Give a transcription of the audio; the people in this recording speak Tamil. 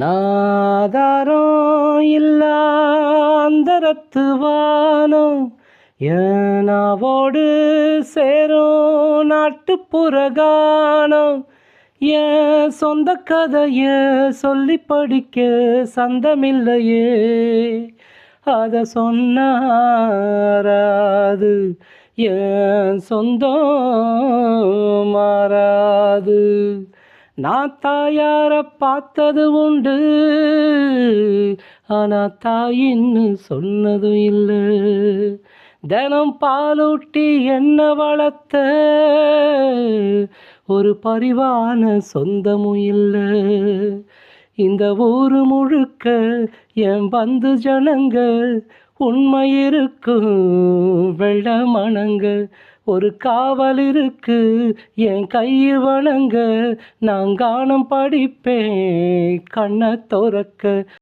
நாதாரம் இல்லா அந்தரத்து வானம் ஏனாவோடு சேரும் நாட்டுப்புற கானம் என் சொந்த கதைய சொல்லி படிக்க சந்தமில்லையே அதை சொன்னாராது என் சொந்தம் மாறாது. நான் தாயார பார்த்தது உண்டு, ஆனா தாயின்னு சொன்னதும் இல்லை. தினம் பாலூட்டி என்ன வளர்த்த ஒரு பரிவான சொந்தமும் இல்லை. இந்த ஊரு முழுக்க என் பந்து ஜனங்க உண்மை இருக்கும் வெள்ள மணங்க. ஒரு காவல் இருக்கு என் கை வணங்க, நான் கானம் படிப்பேன் கண்ணை துறக்க.